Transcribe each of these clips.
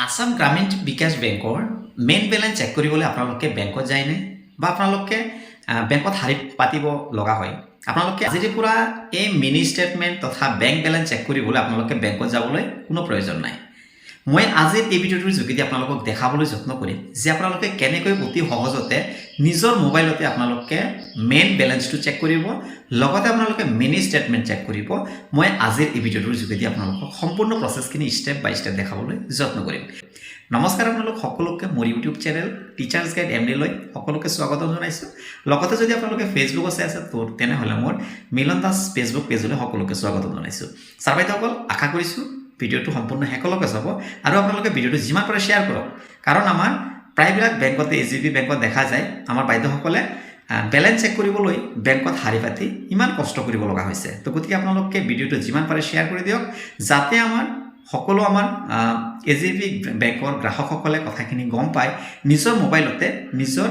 আসাম গ্ৰামীণ বিকাশ বেংকৰ main balance check কৰিবলৈ আপোনালোকে বেংকত যায়নে বা আপোনালোকে বেংকত শাৰী পাতিব লগা হয় আপোনালোকে আজিৰ পৰা এই মিনি ষ্টেটমেণ্ট তথা বেংক বেলেঞ্চ চেক কৰিবলৈ আপোনালোকে বেংকত যাবলৈ কোনো প্ৰয়োজন নাই মই আজিৰ এই ভিডিঅ'টোৰ যোগেদি আপোনালোকক দেখাবলৈ যত্ন কৰিম যে আপোনালোকে কেনেকৈ অতি সহজতে নিজৰ মোবাইলতে আপোনালোকে মেইন বেলেঞ্চটো চেক কৰিব লগতে আপোনালোকে মিনি ষ্টেটমেণ্ট চেক কৰিব মই আজিৰ এই ভিডিঅ'টোৰ যোগেদি আপোনালোকক সম্পূৰ্ণ প্ৰচেছখিনি ষ্টেপ বাই ষ্টেপ দেখাবলৈ যত্ন কৰিম নমস্কাৰ আপোনালোক সকলোকে মোৰ YouTube channel teachers guide MD লৈ সকলোকে স্বাগতম জনাইছোঁ লগতে যদি আপোনালোকে ফেচবুক আছে তেনেহ'লে মোৰ মিলন দাস ফেচবুক পেজলৈ সকলোকে স্বাগতম জনাইছোঁ ছাৰ বাইদেউসকল আশা কৰিছোঁ ভিডিঅ'টো সম্পূৰ্ণ শেষলৈকে চাব আৰু আপোনালোকে ভিডিঅ'টো যিমান পাৰে শ্বেয়াৰ কৰক কাৰণ আমাৰ প্ৰায়বিলাক বেংকতে এজিবি বেংকত দেখা যায় আমাৰ বাইদেউসকলে বেলেঞ্চ চেক কৰিবলৈ বেংকত শাৰী পাতি ইমান কষ্ট কৰিব লগা হৈছে তো গতিকে আপোনালোকে ভিডিঅ'টো যিমান পাৰে শ্বেয়াৰ কৰি দিয়ক যাতে আমাৰ সকলো আমাৰ এজিবি বেংকৰ গ্ৰাহকসকলে কথাখিনি গম পায় নিজৰ মোবাইলতে নিজৰ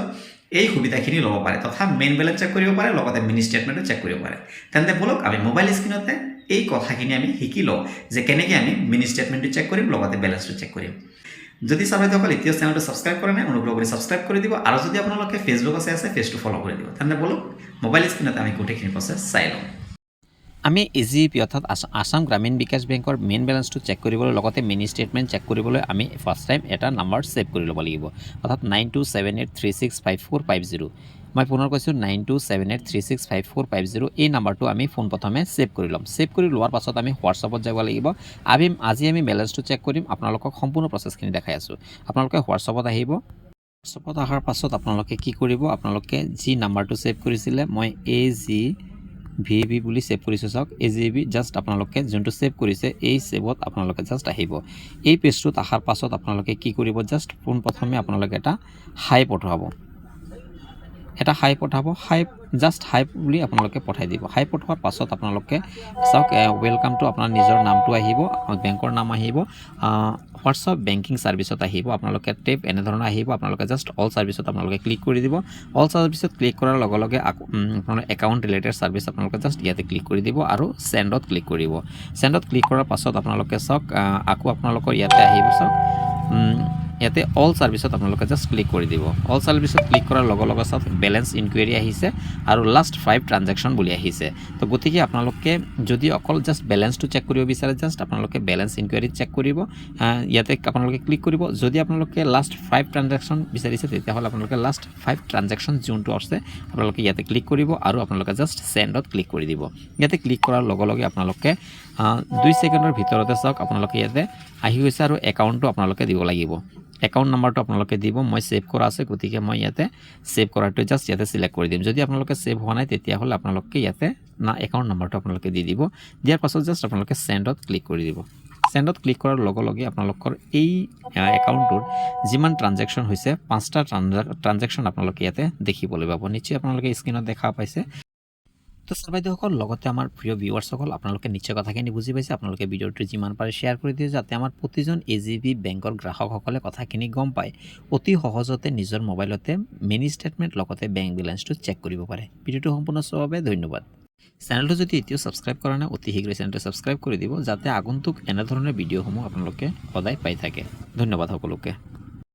এই সুবিধাখিনি ল'ব পাৰে তথা মেইন বেলেঞ্চ চেক কৰিব পাৰে লগতে মিনি ষ্টেটমেণ্টো চেক কৰিব পাৰে তেন্তে বলক আমি মোবাইল স্ক্ৰীণতে এই কথাখিনি আমি শিকি লওঁ যে কেনেকৈ আমি মিনি ষ্টেটমেণ্টটো চেক কৰিম লগতে বেলেঞ্চটো চেক কৰিম যদি ছাৰ বাইদেউসকল এতিয়া চেনেলটো ছাবস্ক্ৰাইব কৰে নাই অনুগ্ৰহ কৰি ছাবস্ক্ৰাইব কৰি দিব আৰু যদি আপোনালোকে ফেচবুক আছে পেজটো ফ'ল' কৰি দিব তেন্তে বলক মোবাইল স্ক্ৰীণতে আমি গোটেইখিনি প্ৰচেছ চাই লওঁ আমি এজিপি অৰ্থাৎ আসাম গ্ৰামীণ বিকাশ বেংকৰ মেইন বেলেঞ্চটো চেক কৰিবলৈ লগতে মিনি ষ্টেটমেণ্ট চেক কৰিবলৈ আমি ফাৰ্ষ্ট টাইম এটা নাম্বাৰ ছেভ কৰি ল'ব লাগিব অৰ্থাৎ 9278365450 মই পুনৰ কৈছোঁ 9278365450 এই নাম্বাৰটো আমি পোনপ্ৰথমে ছেভ কৰি ল'ম ছেভ কৰি লোৱাৰ পাছত আমি হোৱাটছআপত যাব লাগিব আজি আমি বেলেঞ্চটো চেক কৰিম আপোনালোকক সম্পূৰ্ণ প্ৰচেছখিনি দেখাই আছোঁ আপোনালোকে হোৱাটছআপত আহিব হোৱাটছআপত অহাৰ পাছত আপোনালোকে কি কৰিব আপোনালোকে যি নাম্বাৰটো ছেভ কৰিছিলে মই VAB বুলি ছেভ কৰিছোঁ চাওক AGB জাষ্ট আপোনালোকে যোনটো ছেভ কৰিছে এই ছেভত আপোনালোকে জাষ্ট আহিব এই পেজটোত অহাৰ পাছত আপোনালোকে কি কৰিব জাষ্ট পোনপ্ৰথমে আপোনালোকে এটা হাই পঠাব জাষ্ট হাই বুলি আপোনালোকে পঠাই দিব হাই পঠোৱাৰ পাছত আপোনালোকে চাওক ৱেলকাম টু আপোনাৰ নিজৰ নামটো আহিব বেংকৰ নাম আহিব হোৱাটছআপ বেংকিং ছাৰ্ভিচত আহিব আপোনালোকে টেপ এনেধৰণৰ আহিব আপোনালোকে জাষ্ট অল ছাৰ্ভিচত আপোনালোকে ক্লিক কৰি দিব অল ছাৰ্ভিচত ক্লিক কৰাৰ লগে লগে আপোনাৰ একাউণ্ট ৰিলেটেড ছাৰ্ভিচ আপোনালোকে জাষ্ট ইয়াতে ক্লিক কৰি দিব আৰু চেণ্ডত ক্লিক কৰিব চেণ্ডত ক্লিক কৰাৰ পাছত আপোনালোকে চাওক আকৌ আপোনালোকৰ ইয়াতে আহিব চাওক ইয়াতে অল ছাৰ্ভিচত আপোনালোকে জাষ্ট ক্লিক কৰি দিব অল ছাৰ্ভিচত ক্লিক কৰাৰ লগে লগে চাওক বেলেঞ্চ ইনকুৱেৰী আহিছে আৰু লাষ্ট 5 ট্ৰানজেকশ্যন বুলি আহিছে তো গতিকে আপোনালোকে যদি অকল জাষ্ট বেলেঞ্চটো চেক কৰিব বিচাৰে জাষ্ট আপোনালোকে বেলেঞ্চ ইনকুৱেৰী চেক কৰিব ইয়াতে আপোনালোকে ক্লিক কৰিব যদি আপোনালোকে লাষ্ট 5 ট্ৰানজেকশ্যন বিচাৰিছে তেতিয়াহ'লে আপোনালোকে লাষ্ট 5 ট্ৰানজেকশ্যন যোনটো আছে আপোনালোকে ইয়াতে ক্লিক কৰিব আৰু আপোনালোকে জাষ্ট চেণ্ডত ক্লিক কৰি দিব ইয়াতে ক্লিক কৰাৰ লগে লগে আপোনালোকে 2 ছেকেণ্ডৰ ভিতৰতে চাওক আপোনালোকে ইয়াতে আহি গৈছে আৰু একাউণ্টটো আপোনালোকে দিব লাগিব একাউণ্ট নাম্বাৰটো আপোনালোকে দিব মই ছেভ কৰা আছে গতিকে মই ইয়াতে ছেভ কৰাটো জাষ্ট ইয়াতে চিলেক্ট কৰি দিম যদি আপোনালোকে ছেভ হোৱা নাই তেতিয়াহ'লে আপোনালোকে ইয়াতে একাউণ্ট নাম্বাৰটো আপোনালোকে দি দিব দিয়াৰ পাছত জাষ্ট আপোনালোকে চেণ্ডত ক্লিক কৰি দিব চেণ্ডত ক্লিক কৰাৰ লগে লগে আপোনালোকৰ এই একাউণ্টটোৰ যিমান ট্ৰানজেকশ্যন হৈছে 5টা ট্ৰানজেকশ্যন আপোনালোকে ইয়াতে দেখিবলৈ পাব নিশ্চয় আপোনালোকে স্ক্ৰীণত দেখা পাইছে তো ছাৰ বাইদেউসকল লগতে আমাৰ প্ৰিয় ভিউৱাৰ্ছসকল আপোনালোকে নিশ্চয় কথাখিনি বুজি পাইছে আপোনালোকে ভিডিঅ'টো যিমান পাৰে শ্বেয়াৰ কৰি দিয়ে যাতে আমাৰ প্ৰতিজন এজিবি বেংকৰ গ্ৰাহকসকলে কথাখিনি গম পায় অতি সহজতে নিজৰ মোবাইলতে মিনি ষ্টেটমেণ্ট লগতে বেংক বেলেঞ্চটো চেক কৰিব পাৰে ভিডিঅ'টো সম্পূৰ্ণ চোৱাৰ বাবে ধন্যবাদ চেনেলটো যদি এতিয়াও ছাবস্ক্ৰাইব কৰা নাই অতি শীঘ্ৰে চেনেলটো ছাবস্ক্ৰাইব কৰি দিব যাতে আগন্তুক এনেধৰণৰ ভিডিঅ'সমূহ আপোনালোকে সদায় পাই থাকে ধন্যবাদ সকলোকে